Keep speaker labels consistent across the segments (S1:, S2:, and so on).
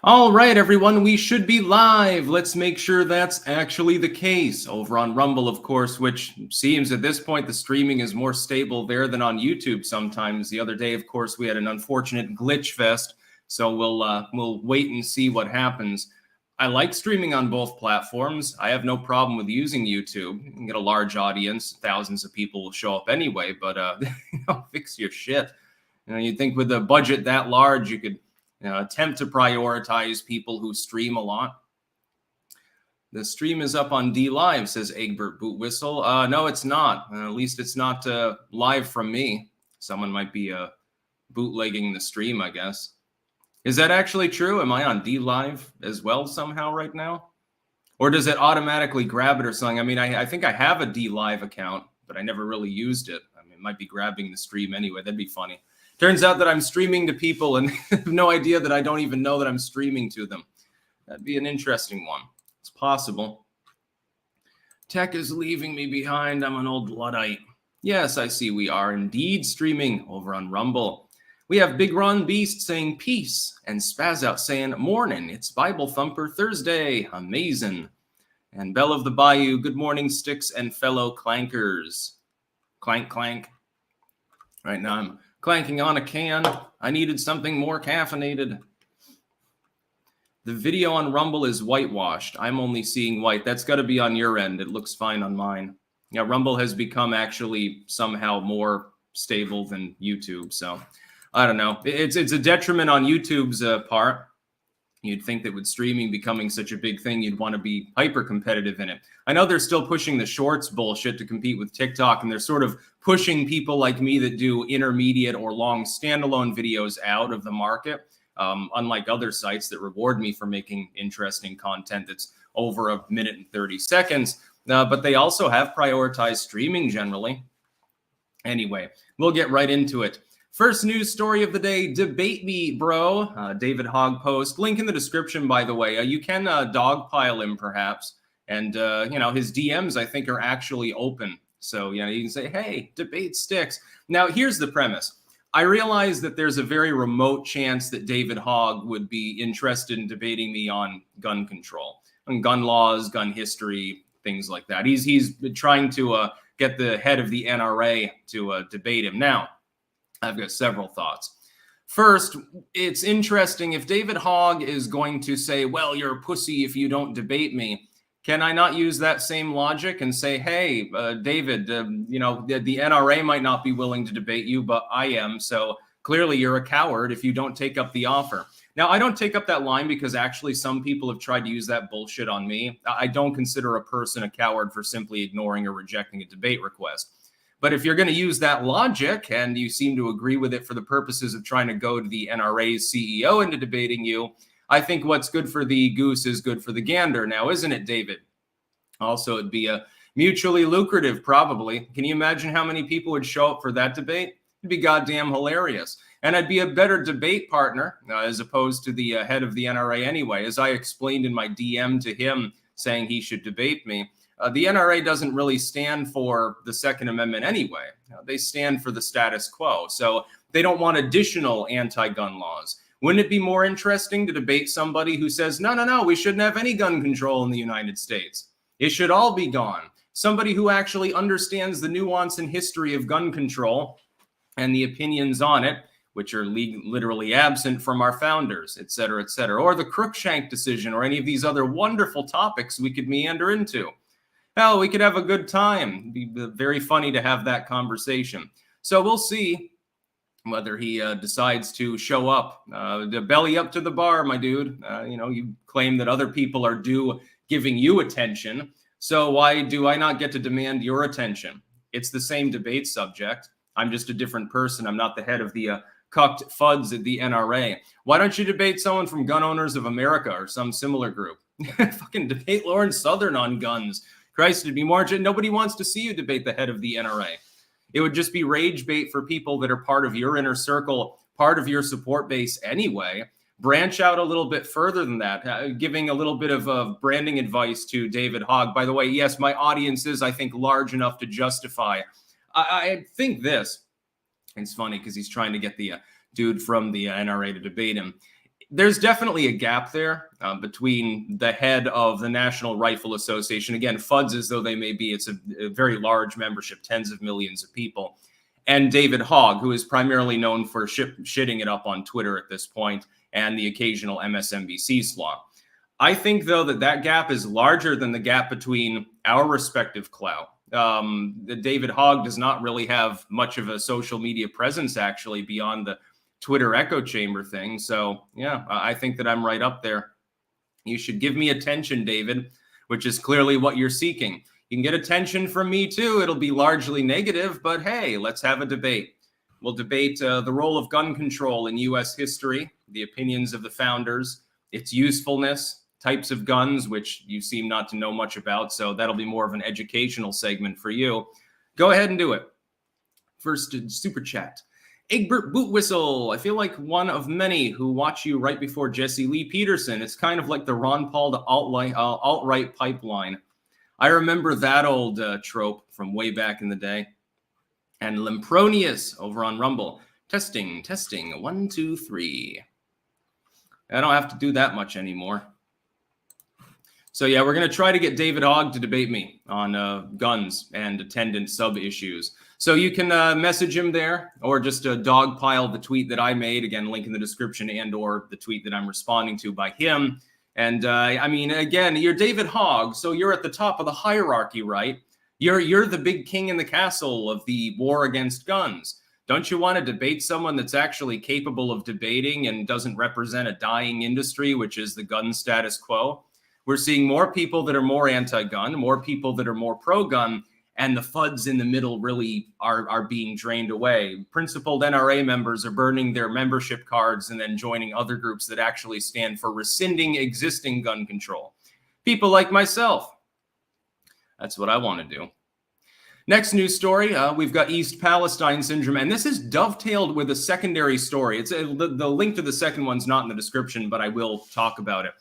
S1: All right, everyone, we should be live. Let's make sure that's actually the case. Over on Rumble, of course, which seems at this point the streaming is more stable there than on YouTube sometimes. The other day, of course, we had an unfortunate glitch fest, so we'll wait and see what happens. I like streaming on both platforms. I have no problem with using YouTube. You can get a large audience. Thousands of people will show up anyway, but fix your shit. You'd think with a budget that large, you could attempt to prioritize people who stream a lot. The stream is up on D Live, says Egbert Boot Whistle. No, it's not. At least it's not live from me. Someone might be bootlegging the stream, I guess. Is that actually true? Am I on D Live as well somehow right now? Or does it automatically grab it or something? I mean, I think I have a D Live account, but I never really used it. I mean, it might be grabbing the stream anyway. That'd be funny. Turns out that I'm streaming to people and have no idea that I don't even know that I'm streaming to them. That'd be an interesting one. It's possible. Tech is leaving me behind. I'm an old Luddite. Yes, I see we are indeed streaming over on Rumble. We have Big Ron Beast saying peace and Spaz Out saying morning. It's Bible Thumper Thursday. Amazing. And Belle of the Bayou, good morning, sticks and fellow clankers. Clank, clank. Right now I'm clanking on a can. I needed something more caffeinated. The video on Rumble is whitewashed. I'm only seeing white. That's got to be on your end. It looks fine on mine. Yeah, Rumble has become actually somehow more stable than YouTube. So I don't know. It's a detriment on YouTube's part. You'd think that with streaming becoming such a big thing, you'd want to be hyper competitive in it. I know they're still pushing the shorts bullshit to compete with TikTok, and they're sort of pushing people like me that do intermediate or long standalone videos out of the market, unlike other sites that reward me for making interesting content that's over a minute and 30 seconds. But they also have prioritized streaming generally. Anyway, we'll get right into it. First news story of the day, debate me, bro. David Hogg post. Link in the description, by the way. You can dogpile him, perhaps. And, his DMs, I think, are actually open. So, you can say, hey, debate sticks. Now, here's the premise. I realize that there's a very remote chance that David Hogg would be interested in debating me on gun control, on gun laws, gun history, things like that. He's been trying to get the head of the NRA to debate him. Now, I've got several thoughts. First, it's interesting if David Hogg is going to say, well, you're a pussy if you don't debate me. Can I not use that same logic and say, hey, David, the NRA might not be willing to debate you, but I am. So clearly you're a coward if you don't take up the offer. Now, I don't take up that line because actually some people have tried to use that bullshit on me. I don't consider a person a coward for simply ignoring or rejecting a debate request. But if you're going to use that logic and you seem to agree with it for the purposes of trying to go to the NRA's CEO into debating you, I think what's good for the goose is good for the gander now, isn't it, David? Also, it'd be a mutually lucrative, probably. Can you imagine how many people would show up for that debate? It'd be goddamn hilarious. And I'd be a better debate partner as opposed to the head of the NRA anyway. As I explained in my DM to him saying he should debate me, the NRA doesn't really stand for the Second Amendment anyway. They stand for the status quo. So they don't want additional anti-gun laws. Wouldn't it be more interesting to debate somebody who says, no, we shouldn't have any gun control in the United States. It should all be gone. Somebody who actually understands the nuance and history of gun control and the opinions on it, which are literally absent from our founders, et cetera, or the Crookshank decision, or any of these other wonderful topics we could meander into. Hell, we could have a good time. It'd be very funny to have that conversation. So we'll see whether he decides to show up. The belly up to the bar, my dude. You claim that other people are due giving you attention. So why do I not get to demand your attention? It's the same debate subject. I'm just a different person. I'm not the head of the cucked FUDs at the NRA. Why don't you debate someone from Gun Owners of America or some similar group? Fucking debate Lawrence Southern on guns. Christ, it'd be more. Nobody wants to see you debate the head of the NRA. It would just be rage bait for people that are part of your inner circle, part of your support base anyway. Branch out a little bit further than that, giving a little bit of branding advice to David Hogg. By the way, yes, my audience is, I think, large enough to justify. I think this. It's funny because he's trying to get the dude from the NRA to debate him. There's definitely a gap there between the head of the National Rifle Association, again, FUDs as though they may be, it's a very large membership, tens of millions of people, and David Hogg, who is primarily known for shitting it up on Twitter at this point, and the occasional MSNBC slot. I think, though, that gap is larger than the gap between our respective clout. David Hogg does not really have much of a social media presence, actually, beyond the Twitter echo chamber thing. So, yeah, I think that I'm right up there. You should give me attention, David, which is clearly what you're seeking. You can get attention from me, too. It'll be largely negative, but hey, let's have a debate. We'll debate the role of gun control in U.S. history, the opinions of the founders, its usefulness, types of guns, which you seem not to know much about, so that'll be more of an educational segment for you. Go ahead and do it. First, super chat. Egbert Bootwhistle, I feel like one of many who watch you right before Jesse Lee Peterson. It's kind of like the Ron Paul to alt-right pipeline. I remember that old trope from way back in the day. And Lempronius over on Rumble. Testing, 1, 2, 3. I don't have to do that much anymore. So yeah, we're going to try to get David Hogg to debate me on guns and attendant sub-issues. So you can message him there, or just dogpile the tweet that I made. Again, link in the description, and or the tweet that I'm responding to by him. And I mean, again, you're David Hogg, so you're at the top of the hierarchy, right? You're the big king in the castle of the war against guns. Don't you want to debate someone that's actually capable of debating and doesn't represent a dying industry, which is the gun status quo? We're seeing more people that are more anti-gun, more people that are more pro-gun, and the FUDs in the middle really are being drained away. Principled NRA members are burning their membership cards and then joining other groups that actually stand for rescinding existing gun control. People like myself. That's what I want to do. Next news story, we've got East Palestine syndrome, and this is dovetailed with a secondary story. It's the link to the second one's not in the description, but I will talk about it.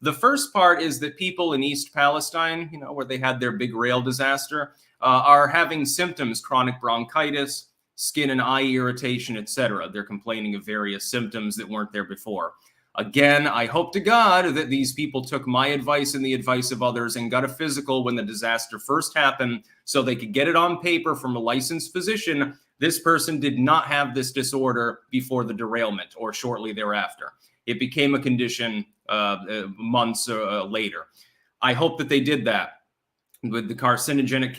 S1: The first part is that people in East Palestine, you know, where they had their big rail disaster, are having symptoms, chronic bronchitis, skin and eye irritation, etc. They're complaining of various symptoms that weren't there before. Again, I hope to God that these people took my advice and the advice of others and got a physical when the disaster first happened so they could get it on paper from a licensed physician. This person did not have this disorder before the derailment or shortly thereafter. It became a condition months later. I hope that they did that with the carcinogenic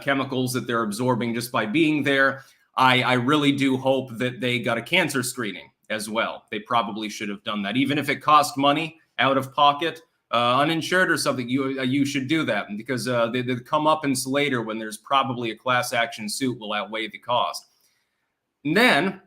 S1: chemicals that they're absorbing just by being there. I really do hope that they got a cancer screening as well. They probably should have done that. Even if it cost money out of pocket, uninsured or something, you should do that, because the comeuppance later when there's probably a class action suit will outweigh the cost. And then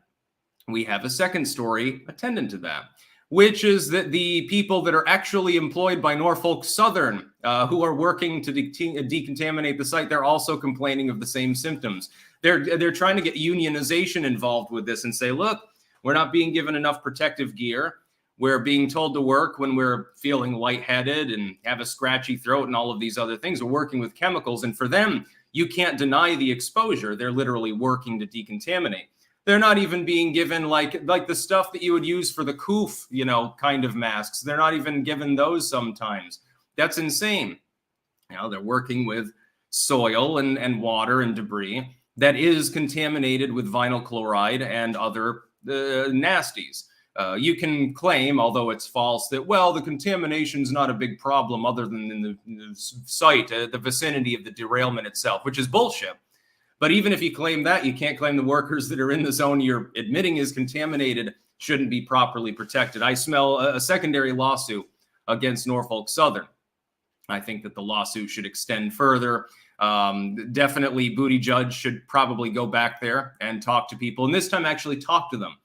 S1: we have a second story attendant to that, which is that the people that are actually employed by Norfolk Southern, who are working to decontaminate the site, they're also complaining of the same symptoms. They're trying to get unionization involved with this and say, look, we're not being given enough protective gear. We're being told to work when we're feeling lightheaded and have a scratchy throat and all of these other things. We're working with chemicals. And for them, you can't deny the exposure. They're literally working to decontaminate. They're not even being given like the stuff that you would use for the coof, you know, kind of masks. They're not even given those sometimes. That's insane. You know, they're working with soil and water and debris that is contaminated with vinyl chloride and other nasties. You can claim, although it's false, that, well, the contamination's not a big problem other than in the site, the vicinity of the derailment itself, which is bullshit. But even if you claim that, you can't claim the workers that are in the zone you're admitting is contaminated shouldn't be properly protected. I smell a secondary lawsuit against Norfolk Southern. I think that the lawsuit should extend further. Definitely Booty Judge should probably go back there and talk to people, and this time actually talk to them.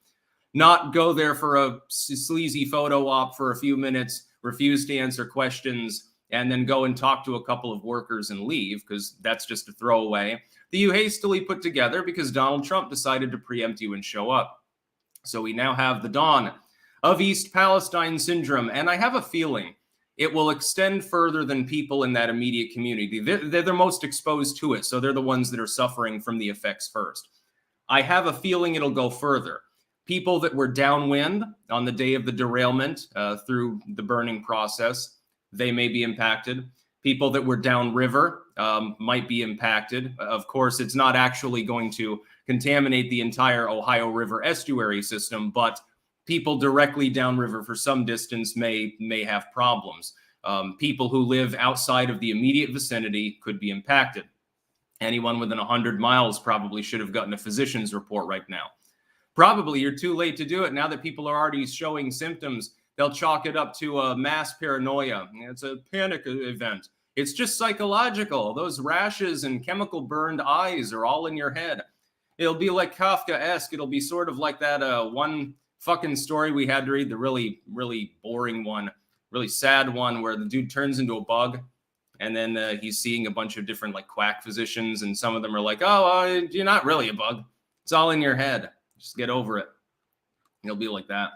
S1: Not go there for a sleazy photo op for a few minutes, refuse to answer questions, and then go and talk to a couple of workers and leave, because that's just a throwaway that you hastily put together because Donald Trump decided to preempt you and show up. So we now have the dawn of East Palestine syndrome, and I have a feeling it will extend further than people in that immediate community. They're the most exposed to it, so they're the ones that are suffering from the effects first. I have a feeling it'll go further. People that were downwind on the day of the derailment through the burning process, they may be impacted. People that were downriver might be impacted. Of course, it's not actually going to contaminate the entire Ohio River estuary system, but people directly downriver for some distance may have problems. People who live outside of the immediate vicinity could be impacted. Anyone within 100 miles probably should have gotten a physician's report right now. Probably you're too late to do it. Now that people are already showing symptoms, they'll chalk it up to a mass paranoia. It's a panic event. It's just psychological. Those rashes and chemical burned eyes are all in your head. It'll be like Kafka-esque. It'll be sort of like that one fucking story we had to read, the really, really boring one, really sad one where the dude turns into a bug and then he's seeing a bunch of different like quack physicians, and some of them are like, oh, you're not really a bug. It's all in your head. Just get over it. It'll be like that.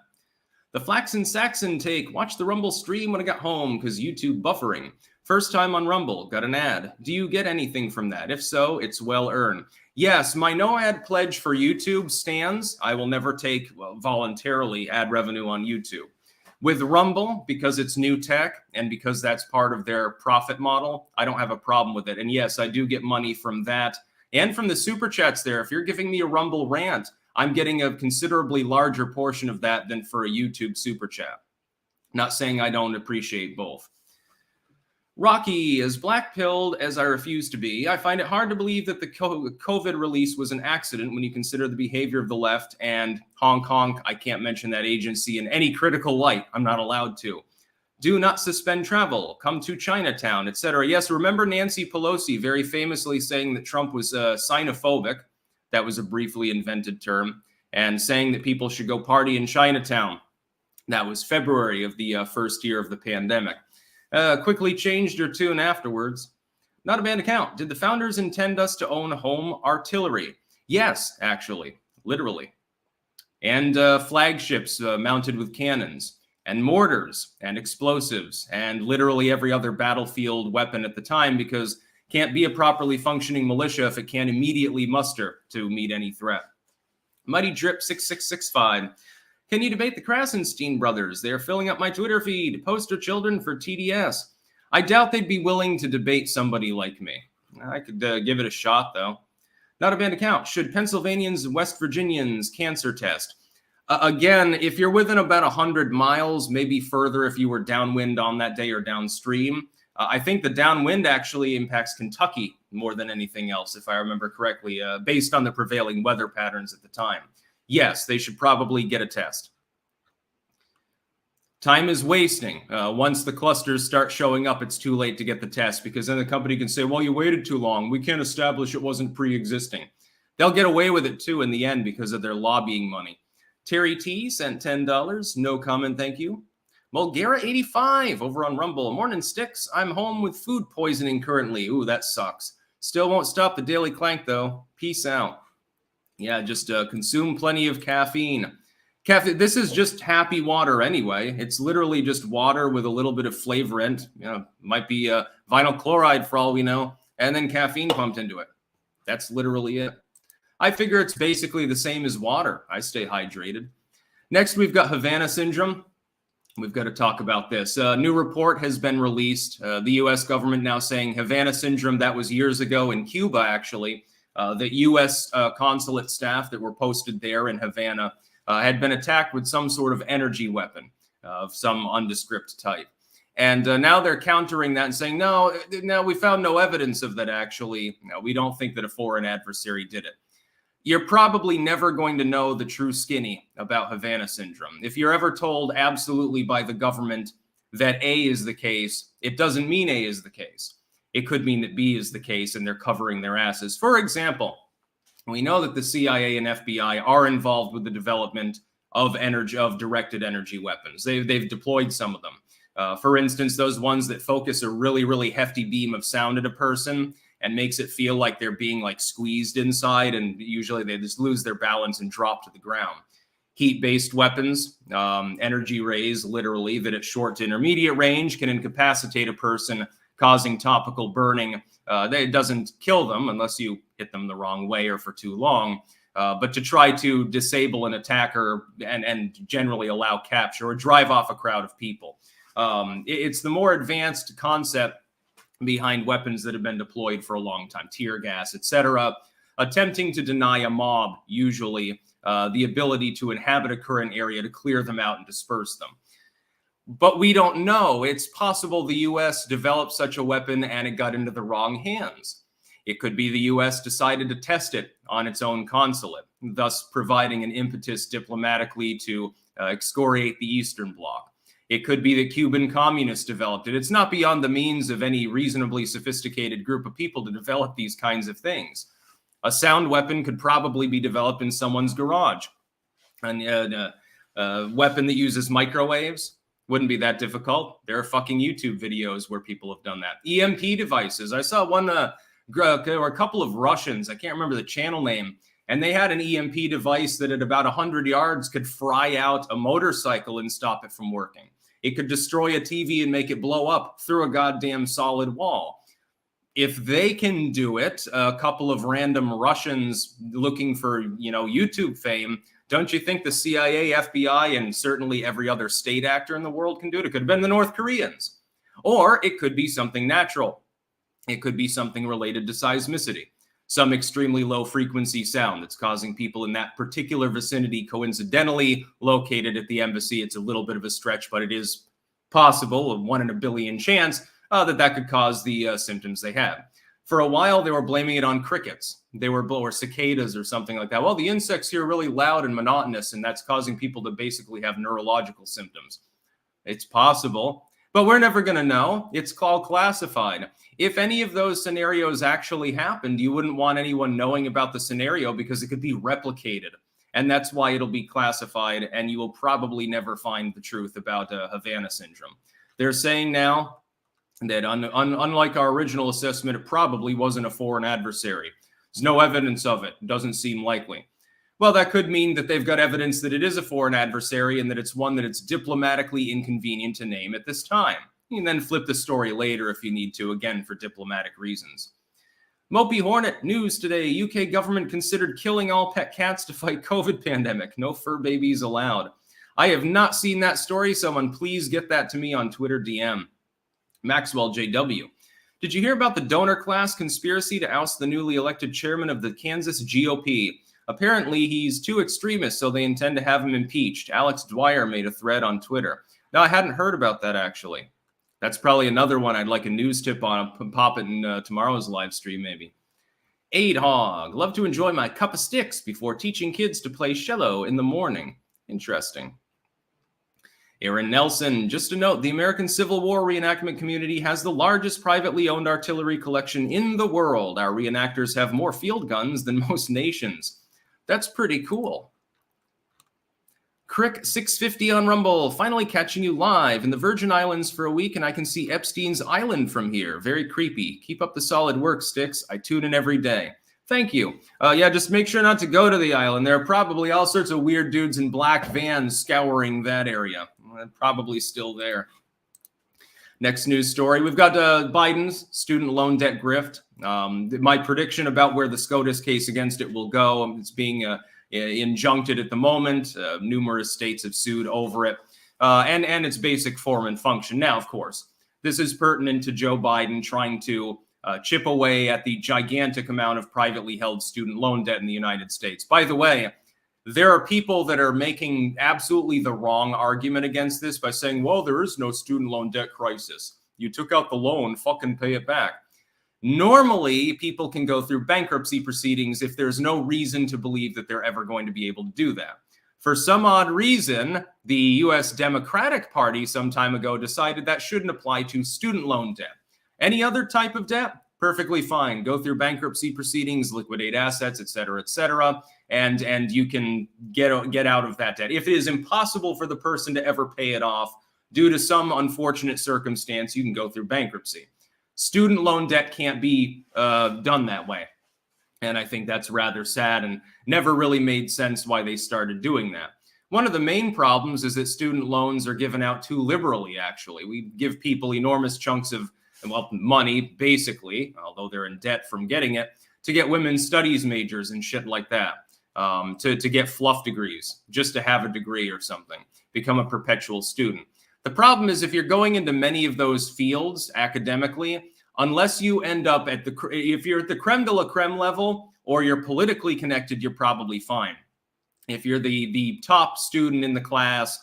S1: The Flaxen Saxon take. Watch the Rumble stream when I got home because YouTube buffering. First time on Rumble. Got an ad. Do you get anything from that? If so, it's well earned. Yes, my no ad pledge for YouTube stands. I will never take voluntarily ad revenue on YouTube. With Rumble, because it's new tech and because that's part of their profit model, I don't have a problem with it. And yes, I do get money from that and from the super chats there. If you're giving me a Rumble rant, I'm getting a considerably larger portion of that than for a YouTube super chat. Not saying I don't appreciate both. Rocky, as black-pilled as I refuse to be, I find it hard to believe that the COVID release was an accident when you consider the behavior of the left and Hong Kong. I can't mention that agency in any critical light. I'm not allowed to. Do not suspend travel. Come to Chinatown, etc. Yes, remember Nancy Pelosi very famously saying that Trump was xenophobic. That was a briefly invented term. And saying that people should go party in Chinatown. That was February of the first year of the pandemic. Quickly changed your tune afterwards. Not a banned account. Did the founders intend us to own home artillery? Yes, actually, literally. And flagships mounted with cannons and mortars and explosives and literally every other battlefield weapon at the time, because can't be a properly functioning militia if it can't immediately muster to meet any threat. Mighty Drip 6665. Can you debate the Krasenstein brothers? They are filling up my Twitter feed. Poster children for TDS. I doubt they'd be willing to debate somebody like me. I could give it a shot, though. Not a banned account. Should Pennsylvanians and West Virginians cancer test? Again, if you're within about 100 miles, maybe further if you were downwind on that day or downstream. I think the downwind actually impacts Kentucky more than anything else, if I remember correctly, based on the prevailing weather patterns at the time. Yes, they should probably get a test. Time is wasting. Once the clusters start showing up, it's too late to get the test, because then the company can say, well, you waited too long. We can't establish it wasn't pre-existing. They'll get away with it, too, in the end because of their lobbying money. Terry T sent $10. No comment, thank you. Mulgara85 over on Rumble. Morning, Sticks. I'm home with food poisoning currently. Ooh, that sucks. Still won't stop the daily clank, though. Peace out. Yeah, just consume plenty of caffeine. This is just happy water anyway. It's literally just water with a little bit of flavorant. You know, might be vinyl chloride for all we know, and then caffeine pumped into it. That's literally it. I figure it's basically the same as water. I stay hydrated. Next, we've got Havana syndrome. We've got to talk about this. A new report has been released. The U.S. government now saying Havana syndrome, that was years ago in Cuba, actually. The U.S. consulate staff that were posted there in Havana had been attacked with some sort of energy weapon of some undescript type. And now they're countering that and saying, no, we found no evidence of that, actually. No, we don't think that a foreign adversary did it. You're probably never going to know the true skinny about Havana syndrome. If you're ever told absolutely by the government that A is the case, it doesn't mean A is the case. It could mean that B is the case and they're covering their asses. For example, we know that the CIA and FBI are involved with the development of directed energy weapons. They've deployed some of them. For instance, those ones that focus a really, really hefty beam of sound at a person and makes it feel like they're being like squeezed inside, and usually they just lose their balance and drop to the ground. Heat-based weapons, energy rays, literally, that at short to intermediate range can incapacitate a person, causing topical burning. It doesn't kill them unless you hit them the wrong way or for too long. but to try to disable an attacker and generally allow capture or drive off a crowd of people. It's the more advanced concept behind weapons that have been deployed for a long time, tear gas, etc., attempting to deny a mob, usually, the ability to inhabit a current area, to clear them out and disperse them. But we don't know. It's possible the U.S. developed such a weapon and it got into the wrong hands. It could be the U.S. decided to test it on its own consulate, thus providing an impetus diplomatically to excoriate the Eastern Bloc. It could be the Cuban communists developed it. It's not beyond the means of any reasonably sophisticated group of people to develop these kinds of things. A sound weapon could probably be developed in someone's garage. A weapon that uses microwaves wouldn't be that difficult. There are fucking YouTube videos where people have done that. EMP devices. I saw one, there were a couple of Russians, I can't remember the channel name, and they had an EMP device that at about 100 yards could fry out a motorcycle and stop it from working. It could destroy a TV and make it blow up through a goddamn solid wall. If they can do it, a couple of random Russians looking for, YouTube fame, don't you think the CIA, FBI, and certainly every other state actor in the world can do it? It could have been the North Koreans. Or it could be something natural. It could be something related to seismicity, some extremely low frequency sound that's causing people in that particular vicinity coincidentally located at the embassy. It's a little bit of a stretch, but it is possible, a 1 in a billion chance, that could cause the symptoms they have. For a while, they were blaming it on crickets. Or cicadas or something like that. Well, the insects here are really loud and monotonous, and that's causing people to basically have neurological symptoms. It's possible, but we're never going to know. It's called classified. If any of those scenarios actually happened, you wouldn't want anyone knowing about the scenario because it could be replicated. And that's why it'll be classified, and you will probably never find the truth about Havana syndrome. They're saying now that unlike our original assessment, it probably wasn't a foreign adversary. There's no evidence of it. It doesn't seem likely. Well, that could mean that they've got evidence that it is a foreign adversary and that it's one that it's diplomatically inconvenient to name at this time. You can then flip the story later if you need to, again, for diplomatic reasons. Mopey Hornet news today. UK government considered killing all pet cats to fight COVID pandemic. No fur babies allowed. I have not seen that story. Someone please get that to me on Twitter DM. Maxwell JW. Did you hear about the donor class conspiracy to oust the newly elected chairman of the Kansas GOP? Apparently, he's too extremist, so they intend to have him impeached. Alex Dwyer made a thread on Twitter. No, I hadn't heard about that, actually. That's probably another one I'd like a news tip on. I'll pop it in tomorrow's live stream, maybe. Hogg. Love to enjoy my cup of sticks before teaching kids to play cello in the morning. Interesting. Aaron Nelson, just a note, the American Civil War reenactment community has the largest privately owned artillery collection in the world. Our reenactors have more field guns than most nations. That's pretty cool. Crick 650 on Rumble, finally catching you live in the Virgin Islands for a week, and I can see Epstein's Island from here. Very creepy. Keep up the solid work, Sticks. I tune in every day. Thank you. Yeah, just make sure not to go to the island. There are probably all sorts of weird dudes in black vans scouring that area. Probably still there. Next news story. We've got Biden's student loan debt grift. My prediction about where the SCOTUS case against it will go. It's being injuncted at the moment. Numerous states have sued over it. And its basic form and function. Now, of course, this is pertinent to Joe Biden trying to chip away at the gigantic amount of privately held student loan debt in the United States. By the way, there are people that are making absolutely the wrong argument against this by saying, well, there is no student loan debt crisis. You took out the loan, fucking pay it back. Normally, people can go through bankruptcy proceedings if there's no reason to believe that they're ever going to be able to do that. For some odd reason, the U.S. Democratic Party some time ago decided that shouldn't apply to student loan debt. Any other type of debt? Perfectly fine. Go through bankruptcy proceedings, liquidate assets, et cetera, and you can get out of that debt. If it is impossible for the person to ever pay it off due to some unfortunate circumstance, you can go through bankruptcy. Student loan debt can't be done that way. And I think that's rather sad and never really made sense why they started doing that. One of the main problems is that student loans are given out too liberally, actually. We give people enormous chunks of money, basically, although they're in debt from getting it, to get women's studies majors and shit like that. to get fluff degrees, just to have a degree or something, become a perpetual student. The problem is if you're going into many of those fields academically, unless you end up if you're at the creme de la creme level or you're politically connected, you're probably fine. If you're the top student in the class,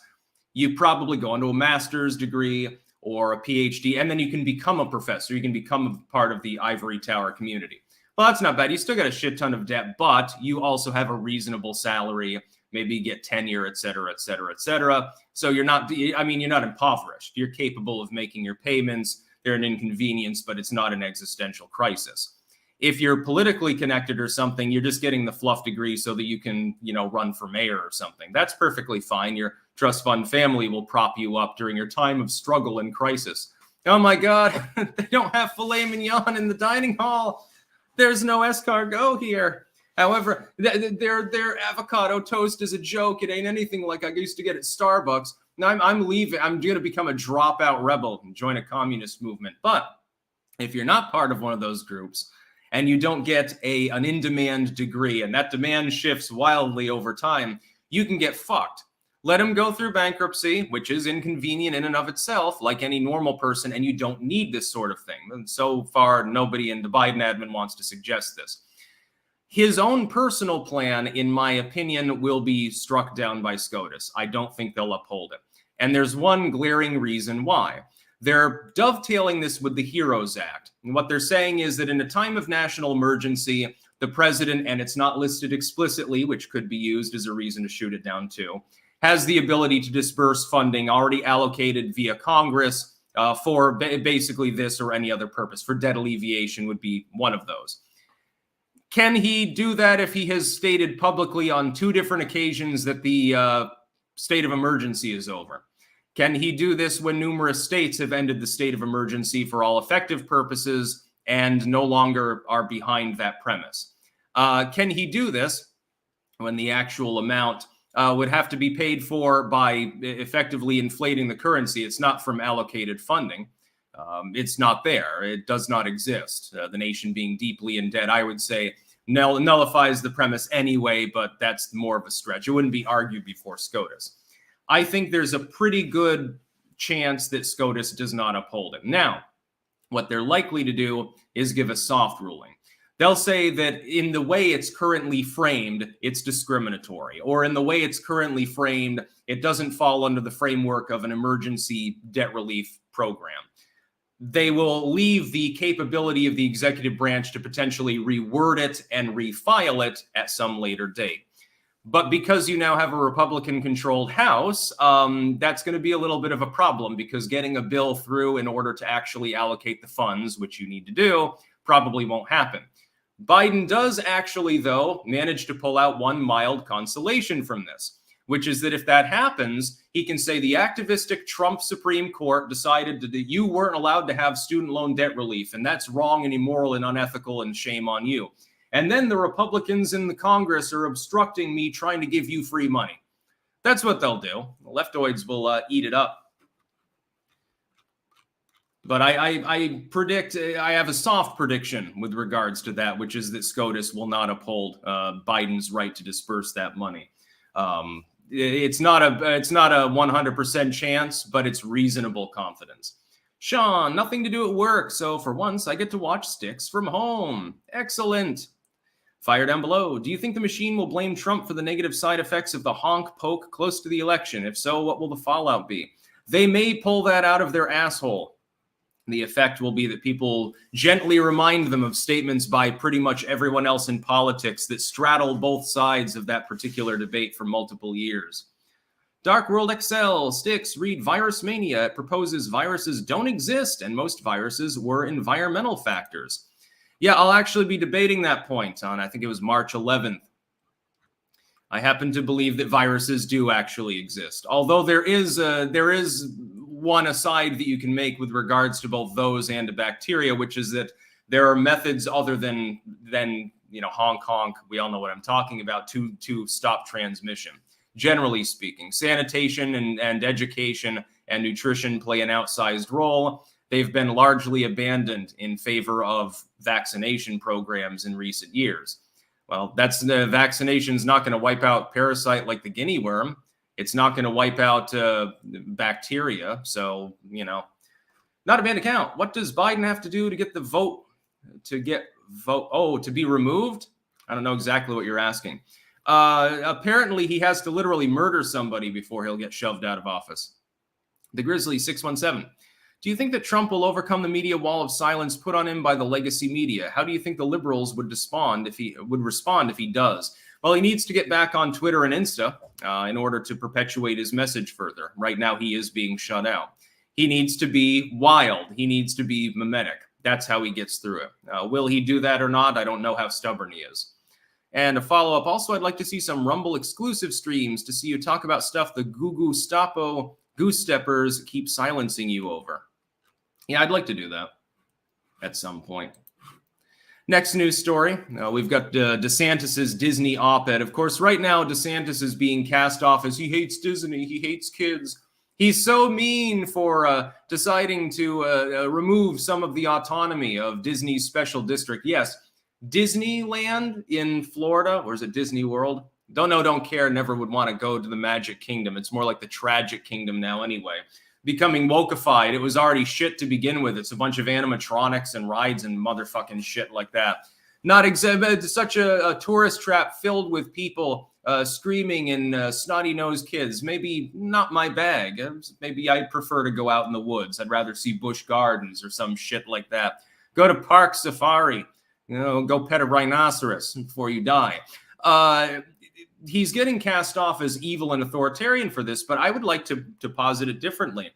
S1: you probably go into a master's degree or a PhD, and then you can become a professor. You can become a part of the ivory tower community. Well, that's not bad. You still got a shit ton of debt, but you also have a reasonable salary. Maybe you get tenure, et cetera, et cetera, et cetera. So you're not impoverished. You're capable of making your payments. They're an inconvenience, but it's not an existential crisis. If you're politically connected or something, you're just getting the fluff degree so that you can, run for mayor or something. That's perfectly fine. Your trust fund family will prop you up during your time of struggle and crisis. Oh my God, they don't have filet mignon in the dining hall. There's no escargot here. However, their avocado toast is a joke. It ain't anything like I used to get at Starbucks. Now I'm leaving. I'm going to become a dropout rebel and join a communist movement. But if you're not part of one of those groups and you don't get an in-demand degree, and that demand shifts wildly over time, you can get fucked. Let them go through bankruptcy, which is inconvenient in and of itself, like any normal person, and you don't need this sort of thing. And so far, nobody in the Biden admin wants to suggest this. His own personal plan, in my opinion, will be struck down by SCOTUS. I don't think they'll uphold it. And there's one glaring reason why. They're dovetailing this with the HEROES Act. And what they're saying is that in a time of national emergency, the president, and it's not listed explicitly, which could be used as a reason to shoot it down too, has the ability to disperse funding already allocated via Congress for basically this or any other purpose. For debt alleviation would be one of those. Can he do that if he has stated publicly on 2 different occasions that the state of emergency is over? Can he do this when numerous states have ended the state of emergency for all effective purposes and no longer are behind that premise? Can he do this when the actual amount would have to be paid for by effectively inflating the currency? It's not from allocated funding. It's not there. It does not exist. The nation being deeply in debt, I would say, nullifies the premise anyway, but that's more of a stretch. It wouldn't be argued before SCOTUS. I think there's a pretty good chance that SCOTUS does not uphold it. Now, what they're likely to do is give a soft ruling. They'll say that in the way it's currently framed, it's discriminatory, or in the way it's currently framed, it doesn't fall under the framework of an emergency debt relief program. They will leave the capability of the executive branch to potentially reword it and refile it at some later date. But because you now have a Republican-controlled House, that's going to be a little bit of a problem, because getting a bill through in order to actually allocate the funds, which you need to do, probably won't happen. Biden does actually, though, manage to pull out one mild consolation from this, which is that if that happens, he can say the activistic Trump Supreme Court decided that you weren't allowed to have student loan debt relief, and that's wrong and immoral and unethical, and shame on you. And then the Republicans in the Congress are obstructing me trying to give you free money. That's what they'll do. The leftoids will eat it up. But I predict, I have a soft prediction with regards to that, which is that SCOTUS will not uphold Biden's right to disperse that money. It's not a 100% chance, but it's reasonable confidence. Sean, nothing to do at work, so for once I get to watch Sticks from home. Excellent. Fire down below. Do you think the machine will blame Trump for the negative side effects of the honk poke close to the election? If so, what will the fallout be? They may pull that out of their asshole. The effect will be that people gently remind them of statements by pretty much everyone else in politics that straddle both sides of that particular debate for multiple years. Dark World XL, Sticks, read Virus Mania. It proposes viruses don't exist and most viruses were environmental factors. Yeah, I'll actually be debating that point on, I think it was March 11th. I happen to believe that viruses do actually exist, although there is one aside that you can make with regards to both those and to bacteria, which is that there are methods other than honk honk, we all know what I'm talking about, to stop transmission. Generally speaking, sanitation and education and nutrition play an outsized role. They've been largely abandoned in favor of vaccination programs in recent years. Well, that's the vaccination's not going to wipe out parasite like the guinea worm. It's not going to wipe out bacteria. So, not a bad account. What does Biden have to do to get the vote? To be removed? I don't know exactly what you're asking. Apparently, he has to literally murder somebody before he'll get shoved out of office. The Grizzly 617. Do you think that Trump will overcome the media wall of silence put on him by the legacy media? How do you think the liberals would respond if he does? Well, he needs to get back on Twitter and Insta in order to perpetuate his message further. Right now, he is being shut out. He needs to be wild. He needs to be mimetic. That's how he gets through it. Will he do that or not? I don't know how stubborn he is. And a follow-up, also, I'd like to see some Rumble exclusive streams to see you talk about stuff the goose steppers keep silencing you over. Yeah, I'd like to do that at some point. Next news story, we've got DeSantis's Disney op-ed. Of course, right now, DeSantis is being cast off as he hates Disney, he hates kids. He's so mean for deciding to remove some of the autonomy of Disney's special district. Yes, Disneyland in Florida, or is it Disney World? Don't know, don't care, never would want to go to the Magic Kingdom. It's more like the Tragic Kingdom now anyway. Becoming wokeified. It was already shit to begin with. It's a bunch of animatronics and rides and motherfucking shit like that. Not such a tourist trap filled with people screaming and snotty-nosed kids. Maybe not my bag. Maybe I prefer to go out in the woods. I'd rather see Busch Gardens or some shit like that. Go to Park Safari. Go pet a rhinoceros before you die. He's getting cast off as evil and authoritarian for this, but I would like to posit it differently.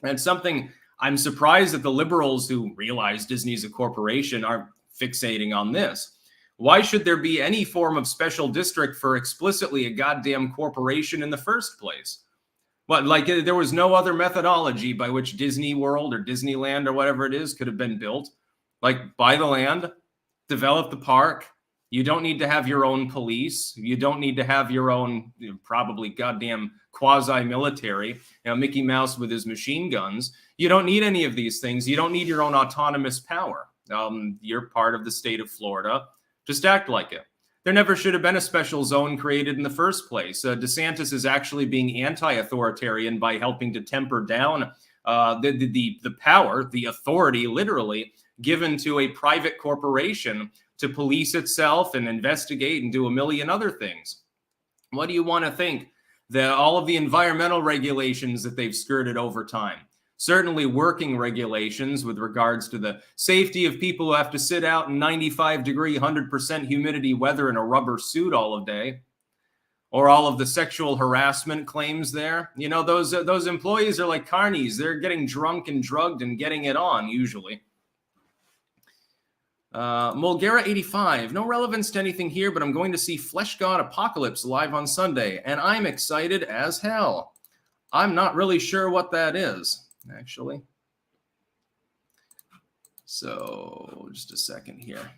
S1: And something I'm surprised that the liberals who realize Disney's a corporation aren't fixating on this. Why should there be any form of special district for explicitly a goddamn corporation in the first place? What, like there was no other methodology by which Disney World or Disneyland or whatever it is could have been built? Like buy the land, develop the park. You don't need to have your own police. You don't need to have your own probably goddamn quasi-military, Mickey Mouse with his machine guns. You don't need any of these things. You don't need your own autonomous power. You're part of the state of Florida. Just act like it. There never should have been a special zone created in the first place. DeSantis is actually being anti-authoritarian by helping to temper down the power, the authority, literally, given to a private corporation to police itself and investigate and do a million other things. What do you want to think? All of the environmental regulations that they've skirted over time, certainly working regulations with regards to the safety of people who have to sit out in 95-degree, 100% humidity weather in a rubber suit all day, or all of the sexual harassment claims there. Those employees are like carnies. They're getting drunk and drugged and getting it on usually. Mulgara 85, no relevance to anything here, but I'm going to see Flesh God Apocalypse live on Sunday, and I'm excited as hell. I'm not really sure what that is, actually. So, just a second here.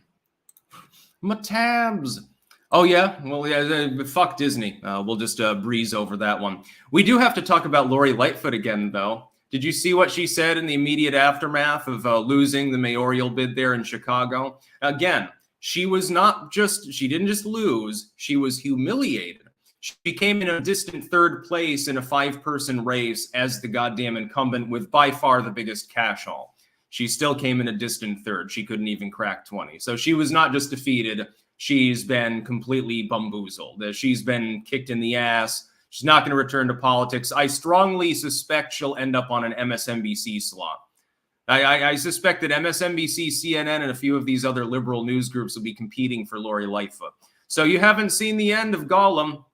S1: My tabs. Oh, yeah? Well, yeah, fuck Disney. We'll just breeze over that one. We do have to talk about Lori Lightfoot again, though. Did you see what she said in the immediate aftermath of losing the mayoral bid there in Chicago? Again, she didn't just lose, she was humiliated. She came in a distant third place in a 5-person race as the goddamn incumbent with by far the biggest cash haul. She still came in a distant third. She couldn't even crack 20. So she was not just defeated. She's been completely bamboozled. She's been kicked in the ass. She's not going to return to politics. I strongly suspect she'll end up on an MSNBC slot. I suspect that MSNBC, CNN, and a few of these other liberal news groups will be competing for Lori Lightfoot. So you haven't seen the end of Gollum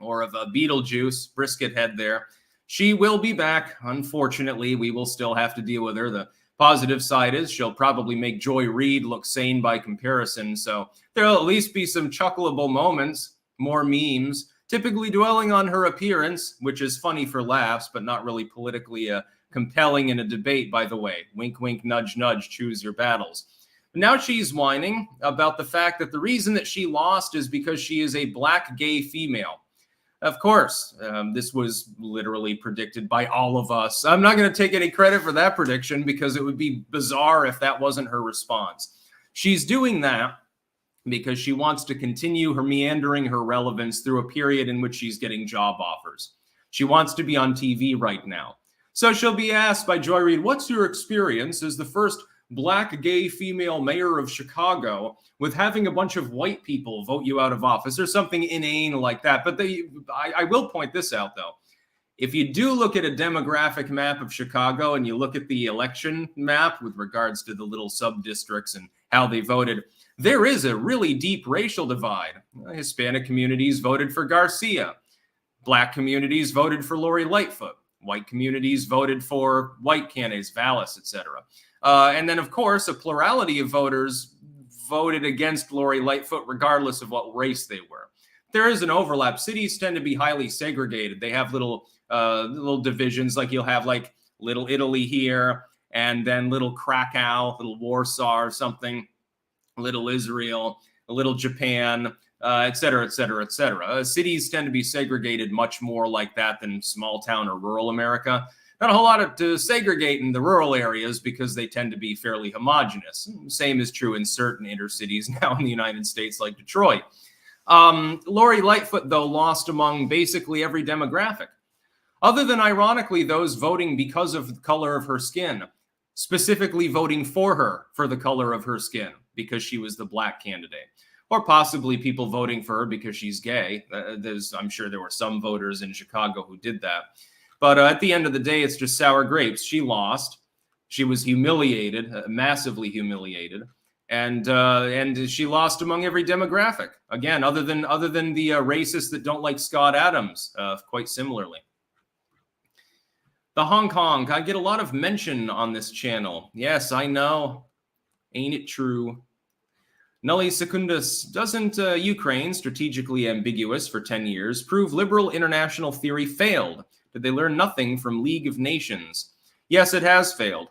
S1: or of Beetlejuice, brisket head there. She will be back. Unfortunately, we will still have to deal with her. The positive side is she'll probably make Joy Reid look sane by comparison. So there'll at least be some chuckleable moments, more memes, typically dwelling on her appearance, which is funny for laughs, but not really politically compelling in a debate, by the way. Wink, wink, nudge, nudge, choose your battles. But now she's whining about the fact that the reason that she lost is because she is a black gay female. Of course, this was literally predicted by all of us. I'm not going to take any credit for that prediction because it would be bizarre if that wasn't her response. She's doing that because she wants to continue her meandering her relevance through a period in which she's getting job offers. She wants to be on TV right now. So she'll be asked by Joy Reid, what's your experience as the first Black gay female mayor of Chicago with having a bunch of white people vote you out of office or something inane like that? But I will point this out, though. If you do look at a demographic map of Chicago and you look at the election map with regards to the little sub-districts and how they voted, there is a really deep racial divide. Hispanic communities voted for Garcia. Black communities voted for Lori Lightfoot. White communities voted for white candidates, Vallis, etc. And then, of course, a plurality of voters voted against Lori Lightfoot, regardless of what race they were. There is an overlap. Cities tend to be highly segregated. They have little divisions, like you'll have like Little Italy here, and then Little Krakow, Little Warsaw or something, Little Israel, Little Japan, et cetera, et cetera, et cetera. Cities tend to be segregated much more like that than small town or rural America. Not a whole lot to segregate in the rural areas because they tend to be fairly homogenous. Same is true in certain inner cities now in the United States, like Detroit. Lori Lightfoot, though, lost among basically every demographic, other than, ironically, those voting because of the color of her skin, specifically voting for her for the color of her skin because she was the Black candidate. Or possibly people voting for her because she's gay. I'm sure there were some voters in Chicago who did that. But at the end of the day, it's just sour grapes. She lost. She was humiliated, massively humiliated, and she lost among every demographic. Again, other than the racists that don't like Scott Adams, quite similarly. The Hong Kong, I get a lot of mention on this channel. Yes, I know. Ain't it true? Nulli Secundus, doesn't Ukraine, strategically ambiguous for 10 years, prove liberal international theory failed? Did they learn nothing from League of Nations? Yes, it has failed,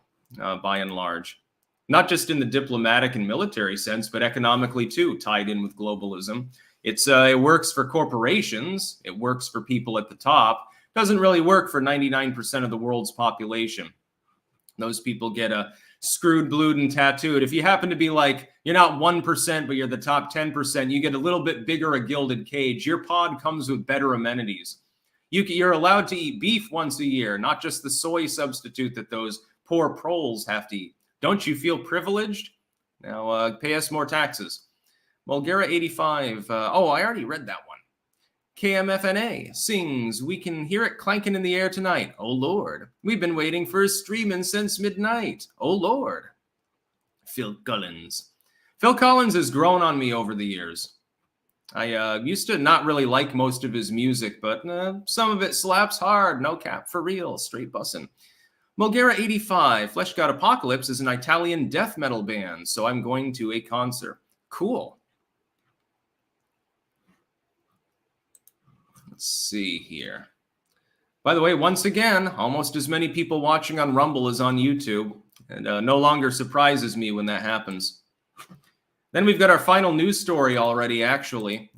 S1: by and large. Not just in the diplomatic and military sense, but economically too, tied in with globalism. It works for corporations. It works for people at the top. Doesn't really work for 99% of the world's population. Those people get screwed, blued, and tattooed. If you happen to be like, you're not 1%, but you're the top 10%, you get a little bit bigger a gilded cage. Your pod comes with better amenities. You're allowed to eat beef once a year, not just the soy substitute that those poor proles have to eat. Don't you feel privileged? Now pay us more taxes. Mulgara 85. I already read that one. KMFNA sings, we can hear it clanking in the air tonight. Oh, Lord. We've been waiting for his streaming since midnight. Oh, Lord. Phil Collins. Phil Collins has grown on me over the years. I used to not really like most of his music, but some of it slaps hard. No cap, for real. Straight bussin'. Mulgara 85. Flesh God Apocalypse is an Italian death metal band, so I'm going to a concert. Cool. Let's see here. By the way, once again, almost as many people watching on Rumble as on YouTube, and no longer surprises me when that happens. Then we've got our final news story already, actually.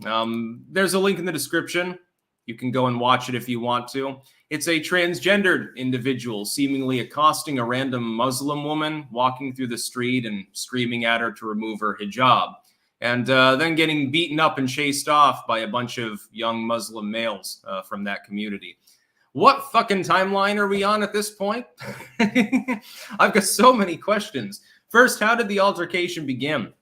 S1: There's a link in the description. You can go and watch it if you want to. It's a transgendered individual seemingly accosting a random Muslim woman walking through the street and screaming at her to remove her hijab. And then getting beaten up and chased off by a bunch of young Muslim males from that community. What fucking timeline are we on at this point? I've got so many questions. First, how did the altercation begin?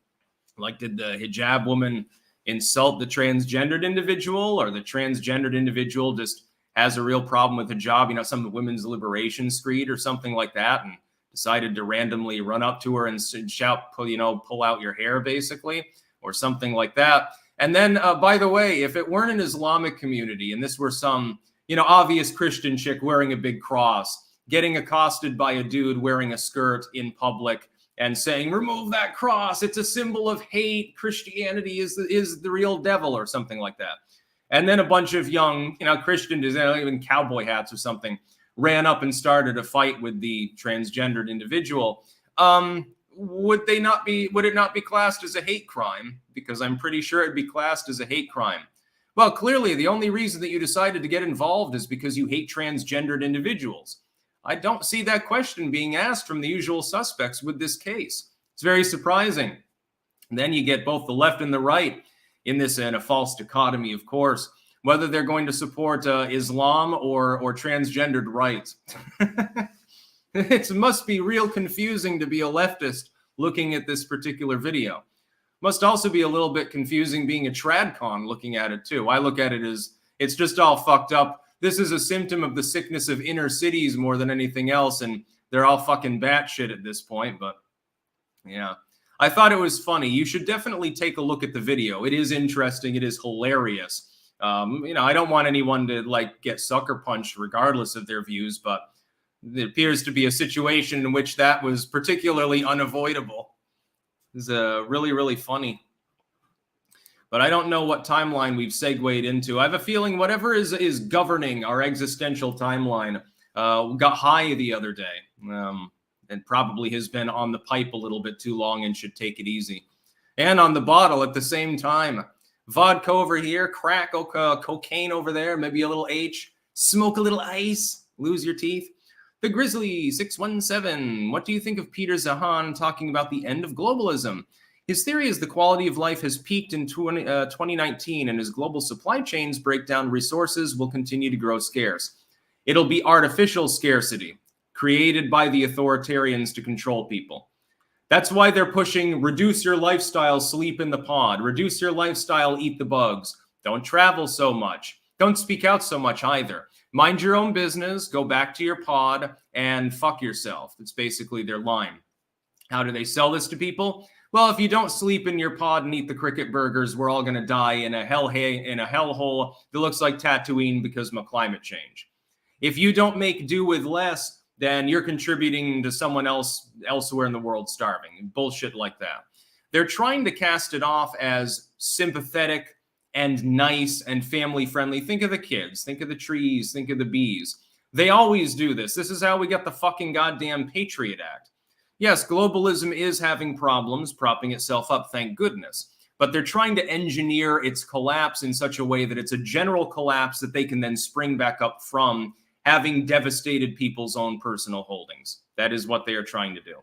S1: Like, did the hijab woman insult the transgendered individual, or the transgendered individual just has a real problem with hijab, some women's liberation screed or something like that, and decided to randomly run up to her and shout, pull out your hair, basically, or something like that. And then, by the way, if it weren't an Islamic community and this were some, obvious Christian chick wearing a big cross, getting accosted by a dude wearing a skirt in public and saying, remove that cross, it's a symbol of hate, Christianity is the real devil, or something like that. And then a bunch of young, Christians, even cowboy hats or something, ran up and started a fight with the transgendered individual. Would it not be classed as a hate crime? Because I'm pretty sure it'd be classed as a hate crime. Well, clearly, the only reason that you decided to get involved is because you hate transgendered individuals. I don't see that question being asked from the usual suspects with this case. It's very surprising. Then you get both the left and the right in a false dichotomy, of course, whether they're going to support Islam or transgendered rights. It must be real confusing to be a leftist looking at this particular video. Must also be a little bit confusing being a tradcon looking at it too. I look at it as it's just all fucked up. This is a symptom of the sickness of inner cities more than anything else, and they're all fucking batshit at this point. But yeah, I thought it was funny. You should definitely take a look at the video. It is interesting. It is hilarious. I don't want anyone to like get sucker punched regardless of their views, but it appears to be a situation in which that was particularly unavoidable. It's really, really funny. But I don't know what timeline we've segued into. I have a feeling whatever is governing our existential timeline got high the other day, and probably has been on the pipe a little bit too long and should take it easy. And on the bottle at the same time. Vodka over here, crack, cocaine over there, maybe a little H, smoke a little ice, lose your teeth. The Grizzly 617, what do you think of Peter Zahan talking about the end of globalism? His theory is the quality of life has peaked in 2019, and as global supply chains break down, resources will continue to grow scarce. It'll be artificial scarcity, created by the authoritarians to control people. That's why they're pushing reduce your lifestyle, sleep in the pod, reduce your lifestyle, eat the bugs. Don't travel so much. Don't speak out so much either. Mind your own business, go back to your pod, and fuck yourself. That's basically their line. How do they sell this to people? Well, if you don't sleep in your pod and eat the cricket burgers, we're all going to die in a hellhole that looks like Tatooine because of climate change. If you don't make do with less, then you're contributing to someone else elsewhere in the world starving. Bullshit like that. They're trying to cast it off as sympathetic and nice and family friendly. Think of the kids, think of the trees, think of the bees. They always do this. This is how we got the fucking goddamn Patriot Act. Yes, globalism is having problems, propping itself up, thank goodness. But they're trying to engineer its collapse in such a way that it's a general collapse that they can then spring back up from, having devastated people's own personal holdings. That is what they are trying to do.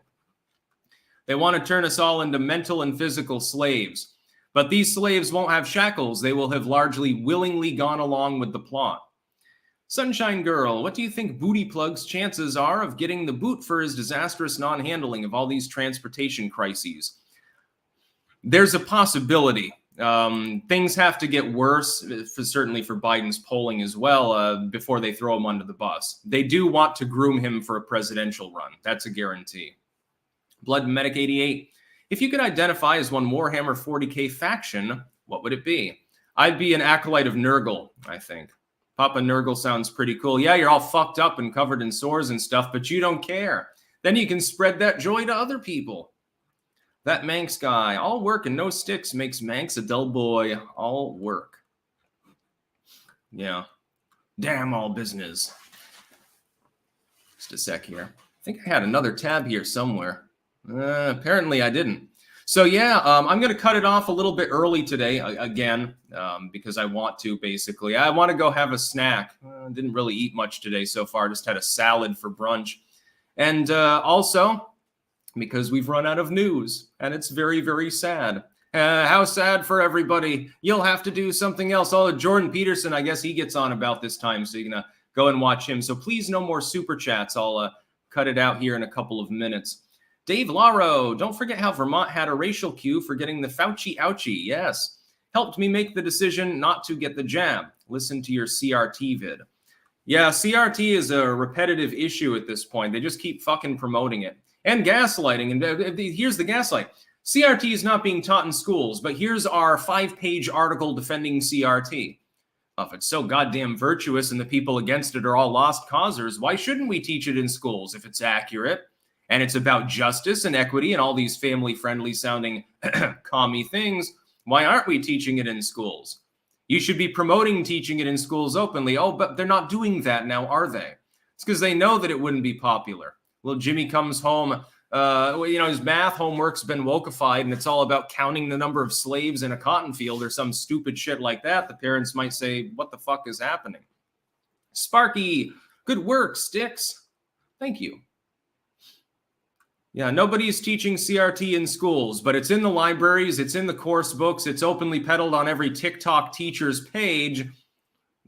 S1: They want to turn us all into mental and physical slaves. But these slaves won't have shackles. They will have largely willingly gone along with the plot. Sunshine Girl, what do you think Booty Plug's chances are of getting the boot for his disastrous non-handling of all these transportation crises? There's a possibility. Things have to get worse, certainly for Biden's polling as well, before they throw him under the bus. They do want to groom him for a presidential run. That's a guarantee. Blood Medic 88. If you could identify as one Warhammer 40k faction, what would it be? I'd be an acolyte of Nurgle, I think. Papa Nurgle sounds pretty cool. Yeah, you're all fucked up and covered in sores and stuff, but you don't care. Then you can spread that joy to other people. That Manx guy, all work and no sticks makes Manx a dull boy. All work. Yeah. Damn all business. Just a sec here. I think I had another tab here somewhere. Apparently I didn't. So yeah, I'm going to cut it off a little bit early today again, because I want to, basically. I want to go have a snack. Didn't really eat much today so far. Just had a salad for brunch. And also, because we've run out of news, and it's very, very sad. How sad for everybody. You'll have to do something else. Oh, Jordan Peterson, I guess he gets on about this time, so you're going to go and watch him. So please, no more super chats. I'll cut it out here in a couple of minutes. Dave Lauro, don't forget how Vermont had a racial cue for getting the Fauci ouchie. Yes. Helped me make the decision not to get the jab. Listen to your CRT vid. Yeah, CRT is a repetitive issue at this point. They just keep fucking promoting it. And gaslighting. And here's the gaslight. CRT is not being taught in schools, but here's our 5-page article defending CRT. Well, if it's so goddamn virtuous and the people against it are all lost causers, why shouldn't we teach it in schools if it's accurate? And it's about justice and equity and all these family-friendly sounding commie things. Why aren't we teaching it in schools? You should be promoting teaching it in schools openly. Oh, but they're not doing that now, are they? It's because they know that it wouldn't be popular. Little Jimmy comes home, his math homework's been wokeified, and it's all about counting the number of slaves in a cotton field or some stupid shit like that. The parents might say, what the fuck is happening? Sparky, good work, Sticks. Thank you. Yeah, nobody's teaching CRT in schools, but it's in the libraries, it's in the course books, it's openly peddled on every TikTok teacher's page.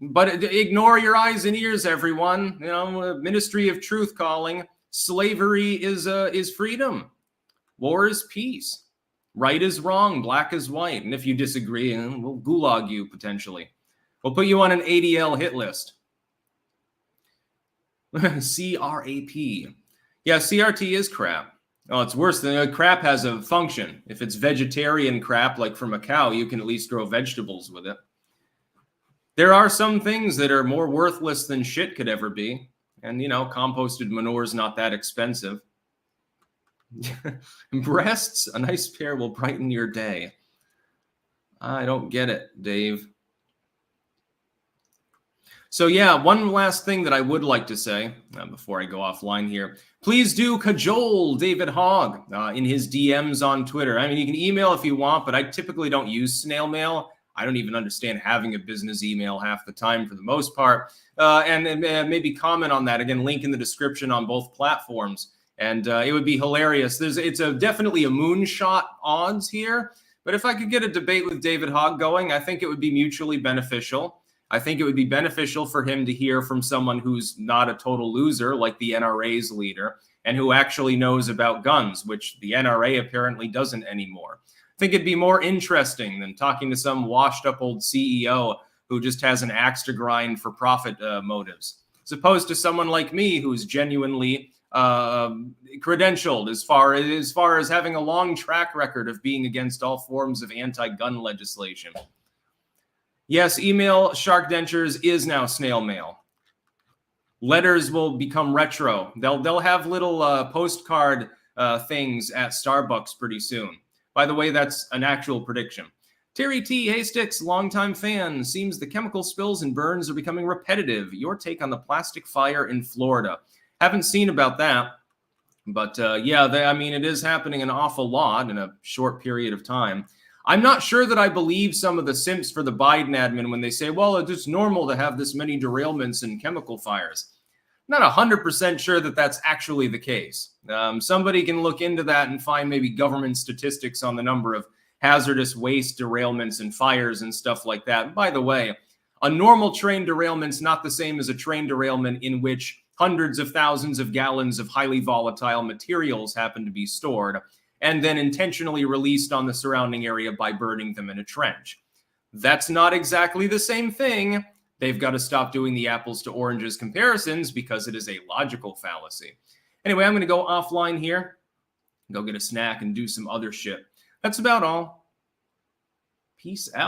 S1: But ignore your eyes and ears, everyone. You know, Ministry of Truth calling. Slavery is freedom. War is peace. Right is wrong. Black is white. And if you disagree, we'll gulag you potentially. We'll put you on an ADL hit list. CRAP. Yeah, CRT is crap. Oh, it's worse than crap has a function. If it's vegetarian crap, like from a cow, you can at least grow vegetables with it. There are some things that are more worthless than shit could ever be. And, you know, composted manure is not that expensive. Breasts, a nice pair will brighten your day. I don't get it, Dave. So yeah, one last thing that I would like to say before I go offline here. Please do cajole David Hogg in his DMs on Twitter. I mean, you can email if you want, but I typically don't use snail mail. I don't even understand having a business email half the time for the most part. And maybe comment on that. Again, link in the description on both platforms. And it would be hilarious. It's definitely a moonshot odds here. But if I could get a debate with David Hogg going, I think it would be mutually beneficial. I think it would be beneficial for him to hear from someone who's not a total loser, like the NRA's leader, and who actually knows about guns, which the NRA apparently doesn't anymore. I think it'd be more interesting than talking to some washed up old CEO who just has an axe to grind for profit motives, as opposed to someone like me who's genuinely credentialed as far as having a long track record of being against all forms of anti-gun legislation. Yes, email shark dentures is now snail mail. Letters will become retro. They'll have little postcard things at Starbucks pretty soon. By the way, that's an actual prediction. Terry T. Haystix, longtime fan, seems the chemical spills and burns are becoming repetitive. Your take on the plastic fire in Florida? Haven't seen about that, but yeah, I mean, it is happening an awful lot in a short period of time. I'm not sure that I believe some of the simps for the Biden admin when they say, well, it's normal to have this many derailments and chemical fires. I'm not 100% sure that that's actually the case. Somebody can look into that and find maybe government statistics on the number of hazardous waste derailments and fires and stuff like that. By the way, a normal train derailment's not the same as a train derailment in which hundreds of thousands of gallons of highly volatile materials happen to be stored and then intentionally released on the surrounding area by burning them in a trench. That's not exactly the same thing. They've got to stop doing the apples to oranges comparisons because it is a logical fallacy. Anyway, I'm going to go offline here, go get a snack and do some other shit. That's about all. Peace out.